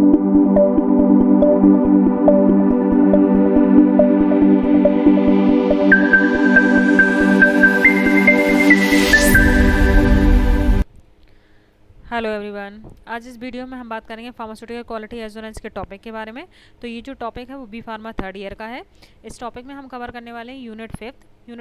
Hello everyone, आज इस video में हम बात करेंगे फार्मास्यूटिकल क्वालिटी एश्योरेंस के टॉपिक के बारे में। तो ये जो टॉपिक है वो बी फार्मा थर्ड ईयर का है। इस टॉपिक में हम कवर करने वाले हैं यूनिट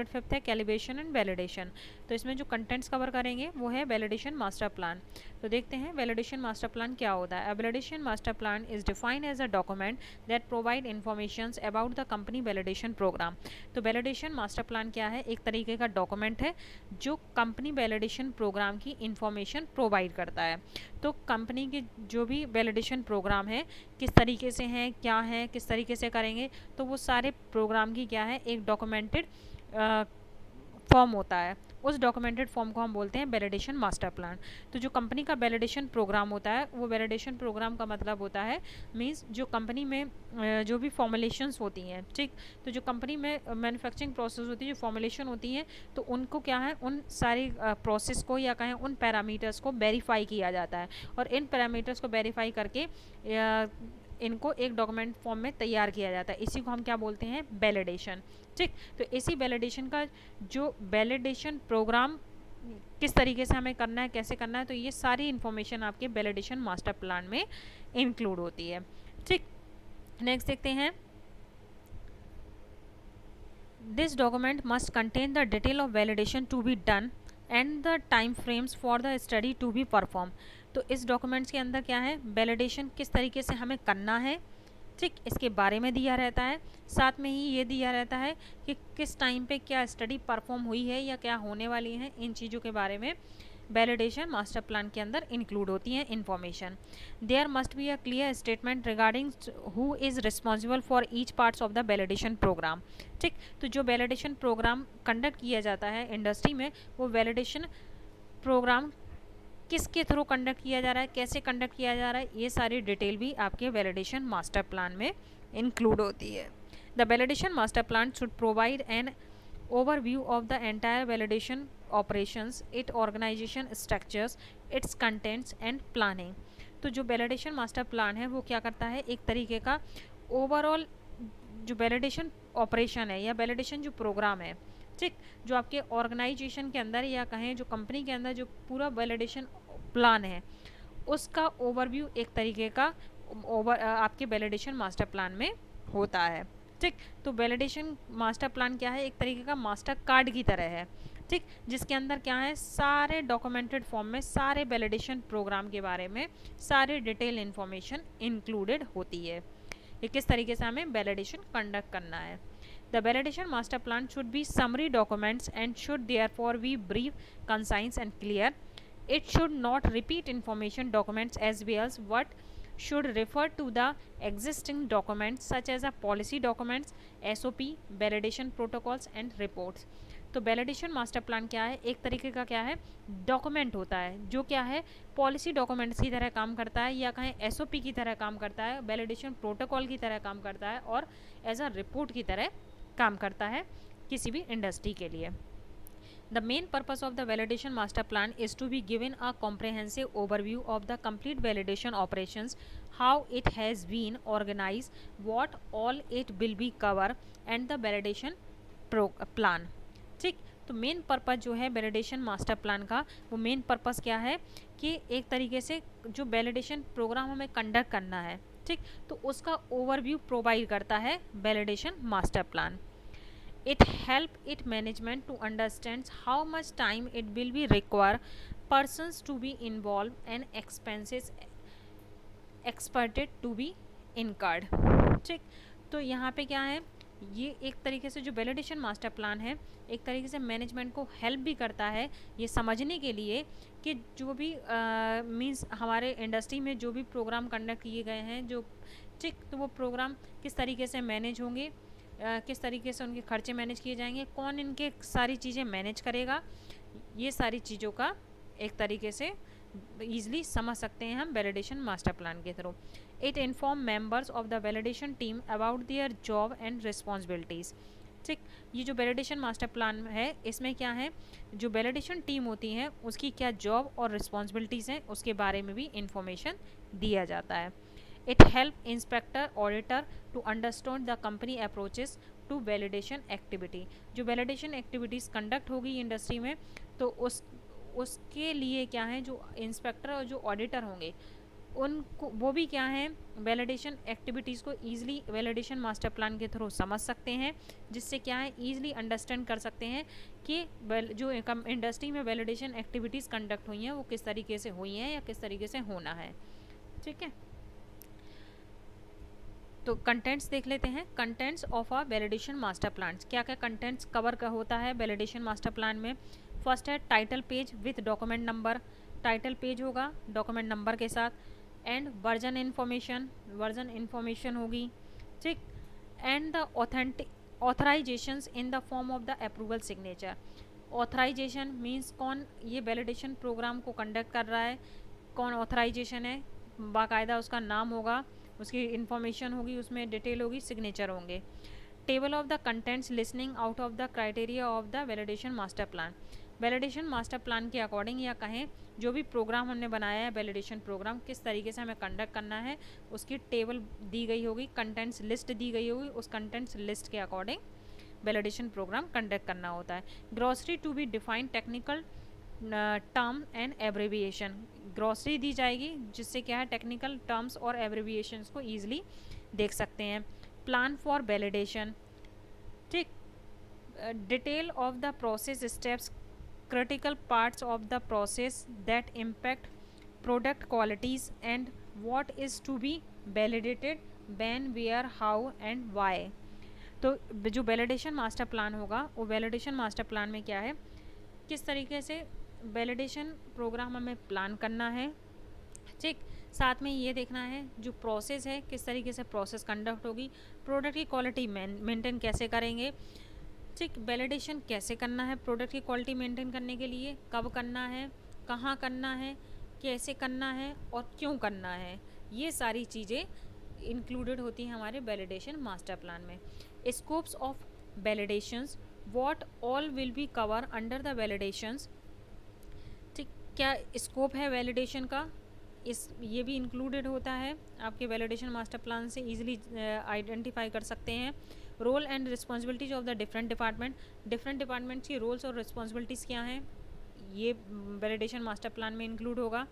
फिफ्थ है कैलिब्रेशन एंड वैलिडेशन। तो इसमें जो कंटेंट्स कवर करेंगे वो है वैलिडेशन मास्टर प्लान। तो देखते हैं वैलिडेशन मास्टर प्लान क्या होता है। Validation master plan is defined as a document that provide information about the company validation program. तो वैलिडेशन मास्टर प्लान क्या है? एक तरीके का डॉक्यूमेंट है जो कंपनी वैलिडेशन प्रोग्राम की इंफॉर्मेशन प्रोवाइड करता है। तो कंपनी के जो भी वैलिडेशन प्रोग्राम है किस तरीके से हैं, क्या है, किस तरीके से करेंगे, तो वो सारे प्रोग्राम की क्या है एक डॉक्यूमेंटेड फॉर्म होता है। उस डॉक्यूमेंटेड फॉर्म को हम बोलते हैं वैलिडेशन मास्टर प्लान। तो जो कंपनी का वैलिडेशन प्रोग्राम होता है वो वैलिडेशन प्रोग्राम का मतलब होता है मींस जो कंपनी में जो भी फॉर्मुलेशंस होती हैं, ठीक, तो जो कंपनी में मैन्युफैक्चरिंग प्रोसेस होती है, जो फॉर्मुलेशन होती हैं, तो उनको क्या है उन सारी प्रोसेस को या कहें उन पैरामीटर्स को वेरीफाई किया जाता है और इन पैरामीटर्स को वेरीफाई करके इनको एक डॉक्यूमेंट फॉर्म में तैयार किया जाता है। इसी को हम क्या बोलते हैं? वैलिडेशन। ठीक, तो इसी वैलिडेशन का जो वैलिडेशन प्रोग्राम किस तरीके से हमें करना है, कैसे करना है, तो ये सारी इन्फॉर्मेशन आपके वैलिडेशन मास्टर प्लान में इंक्लूड होती है। ठीक, नेक्स्ट देखते हैं। This document must contain the detail of validation to be done and the time frames for the study to be perform. तो इस डॉक्यूमेंट्स के अंदर क्या है, वैलिडेशन किस तरीके से हमें करना है, ठीक, इसके बारे में दिया रहता है। साथ में ही ये दिया रहता है कि किस टाइम पे क्या स्टडी परफॉर्म हुई है या क्या होने वाली है, इन चीज़ों के बारे में वैलिडेशन मास्टर प्लान के अंदर इंक्लूड होती हैं information. There must be a clear statement regarding who is responsible for each parts of the validation program. ठीक, तो जो वैलिडेशन प्रोग्राम कंडक्ट किया जाता है इंडस्ट्री में, वो वैलिडेशन प्रोग्राम किसके थ्रू कंडक्ट किया जा रहा है, कैसे कंडक्ट किया जा रहा है, ये सारी डिटेल भी आपके वैलिडेशन मास्टर प्लान में इंक्लूड होती है। The validation master plan should provide an overview of the entire validation operations, its organization structures, its contents and planning। तो जो वैलिडेशन मास्टर प्लान है वो क्या करता है, एक तरीके का ओवरऑल जो वैलिडेशन ऑपरेशन है या वैलिडेशन जो प्रोग्राम है, ठीक, जो आपके ऑर्गेनाइजेशन के अंदर या कहें जो कंपनी के अंदर जो पूरा वैलिडेशन प्लान है उसका ओवरव्यू एक तरीके का आपके वैलिडेशन मास्टर प्लान में होता है। ठीक, तो वैलिडेशन मास्टर प्लान क्या है, एक तरीके का मास्टर कार्ड की तरह है, ठीक, जिसके अंदर क्या है सारे डॉक्यूमेंटेड फॉर्म में सारे वैलिडेशन प्रोग्राम के बारे में सारी डिटेल इन्फॉर्मेशन इंक्लूडेड होती है। ये किस तरीके से हमें वैलिडेशन कंडक्ट करना है। The validation master plan should be summary documents and should therefore B brief, concise and clear. It should not repeat information documents as well as what should refer to the existing documents such as a policy documents, SOP, validation protocols and reports। तो validation master plan क्या है, एक तरीके का क्या है document होता है जो क्या है पॉलिसी डॉक्यूमेंट्स की तरह काम करता है या कहें SOP की तरह काम करता है, वैलिडेशन प्रोटोकॉल की तरह काम करता है और एज अ रिपोर्ट की तरह काम करता है किसी भी इंडस्ट्री के लिए। The main purpose of the validation master plan is to be given a comprehensive overview of the complete validation operations, how it has been organized, what all it will be cover and the validation plan। ठीक, तो main purpose जो है validation master plan का, वो main purpose क्या है कि एक तरीके से जो वैलिडेशन प्रोग्राम हमें कंडक्ट करना है, ठीक, तो उसका ओवरव्यू प्रोवाइड करता है validation master plan. It help it management to understand how much time it will be require persons to be involved and expenses expected to be incurred। ठीक, तो यहाँ पे क्या है, ये एक तरीके से जो वैलिडेशन मास्टर प्लान है एक तरीके से मैनेजमेंट को हेल्प भी करता है ये समझने के लिए कि जो भी मीन्स हमारे इंडस्ट्री में जो भी प्रोग्राम कंडक्ट किए गए हैं जो, ठीक, तो वो प्रोग्राम किस तरीके से मैनेज होंगे, किस तरीके से उनके खर्चे मैनेज किए जाएंगे, कौन इनके सारी चीज़ें मैनेज करेगा, ये सारी चीज़ों का एक तरीके से ईजिली समझ सकते हैं हम वैलिडेशन मास्टर प्लान के through. It inform members of the validation team about their job and responsibilities. ठीक, ये जो वैलिडेशन मास्टर प्लान है इसमें क्या है जो वैलिडेशन टीम होती है उसकी क्या जॉब और रिस्पॉन्सिबिलिटीज़ हैं उसके बारे में भी इंफॉर्मेशन दिया जाता है। It help inspector auditor to understand the company approaches to validation activity. जो वैलिडेशन एक्टिविटीज़ कंडक्ट होगी इंडस्ट्री में, तो उसके लिए क्या है, जो इंस्पेक्टर और जो ऑडिटर होंगे उनको वो भी क्या है, वैलिडेशन एक्टिविटीज़ को ईजिली वैलिडेशन मास्टर प्लान के थ्रू समझ सकते हैं, जिससे क्या है ईजिली अंडरस्टैंड कर सकते हैं कि जो इंडस्ट्री में वैलिडेशन एक्टिविटीज़ कंडक्ट हुई हैं वो किस तरीके से हुई हैं या किस तरीके से होना है। ठीक है, तो कंटेंट्स देख लेते हैं। Contents of a validation master plan, क्या क्या कंटेंट्स कवर का होता है वैलिडेशन मास्टर प्लान में। फर्स्ट है title page with document number, title page होगा डॉक्यूमेंट नंबर के साथ, एंड वर्जन इन्फॉर्मेशन होगी। ठीक, and the authorisations in the form of the approval signature. Authorisation means कौन ये वैलिडेशन प्रोग्राम को कंडक्ट कर रहा है, कौन ऑथराइजेशन है, बाकायदा उसका नाम होगा, उसकी इन्फॉर्मेशन होगी, उसमें डिटेल होगी, सिग्नेचर होंगे। Table of the contents listening out of the criteria of the validation master plan. Validation master plan के अकॉर्डिंग या कहें जो भी प्रोग्राम हमने बनाया है वैलिडेशन प्रोग्राम किस तरीके से हमें कंडक्ट करना है, उसकी टेबल दी गई होगी, कंटेंट्स लिस्ट दी गई होगी, उस कंटेंट्स लिस्ट के अकॉर्डिंग वैलिडेशन प्रोग्राम कंडक्ट करना होता है। Glossary to be defined technical term and abbreviation, glossary दी जाएगी जिससे क्या है टेक्निकल टर्म्स और एब्रेविएशंस को ईजिली देख सकते हैं। प्लान फॉर वैलिडेशन, ठीक, detail of the process steps, critical parts of the process that impact product qualities and what is to be validated, when, where, how and why। तो जो validation master plan होगा वो validation master plan में क्या है, किस तरीके से वैलिडेशन प्रोग्राम हमें प्लान करना है। ठीक, साथ में ये देखना है जो प्रोसेस है किस तरीके से प्रोसेस कंडक्ट होगी, प्रोडक्ट की क्वालिटी मेंटेन कैसे करेंगे। ठीक, वैलिडेशन कैसे करना है प्रोडक्ट की क्वालिटी मेंटेन करने के लिए, कब करना है, कहाँ करना है, कैसे करना है और क्यों करना है, ये सारी चीज़ें इंक्लूडेड होती हैं हमारे वैलिडेशन मास्टर प्लान में। Scopes of validations, what all will be cover under the validations. ठीक, क्या स्कोप है वैलिडेशन का, इस ये भी इंक्लूडेड होता है आपके वैलिडेशन मास्टर प्लान से इजीली आइडेंटिफाई कर सकते हैं। Role and responsibilities of the different departments की रोल्स और रिस्पॉन्सिबिलिटीज़ क्या हैं, ये वैलिडेशन मास्टर प्लान में इंक्लूड होगा।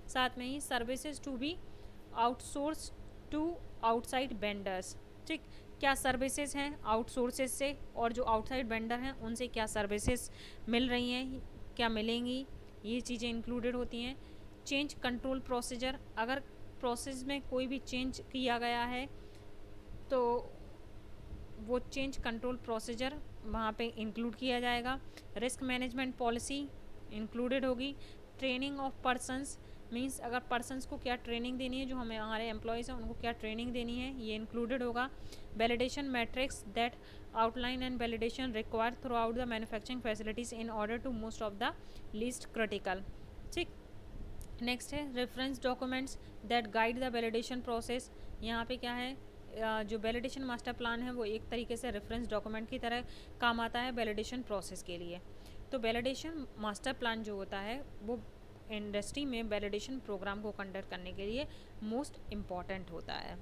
साथ में ही services to be outsource to outside vendors. ठीक, क्या सर्विसेज हैं आउटसोर्सेज से और जो आउटसाइड वेंडर हैं उनसे क्या सर्विसेज मिल रही हैं, क्या मिलेंगी, ये चीज़ें इंक्लूडेड होती हैं। चेंज कंट्रोल प्रोसीजर, अगर प्रोसेस में कोई भी चेंज किया गया है तो वो चेंज कंट्रोल प्रोसीजर वहाँ पे इंक्लूड किया जाएगा। रिस्क मैनेजमेंट पॉलिसी इंक्लूडेड होगी। ट्रेनिंग ऑफ पर्सनस मींस अगर पर्सनस को क्या ट्रेनिंग देनी है, जो हमें हमारे एम्प्लॉयज़ हैं उनको क्या ट्रेनिंग देनी है, ये इंक्लूडेड होगा। Validation matrix that outline and validation required throughout the manufacturing facilities in order to most of the least critical. ठीक, नेक्स्ट है reference documents that guide the validation process. यहाँ पे क्या है, जो वैलिडेशन मास्टर प्लान है वो एक तरीके से रेफरेंस डॉक्यूमेंट की तरह काम आता है वैलिडेशन प्रोसेस के लिए। तो वैलिडेशन मास्टर प्लान जो होता है वो इंडस्ट्री में वैलिडेशन प्रोग्राम को कंडक्ट करने के लिए मोस्ट इम्पॉर्टेंट होता है।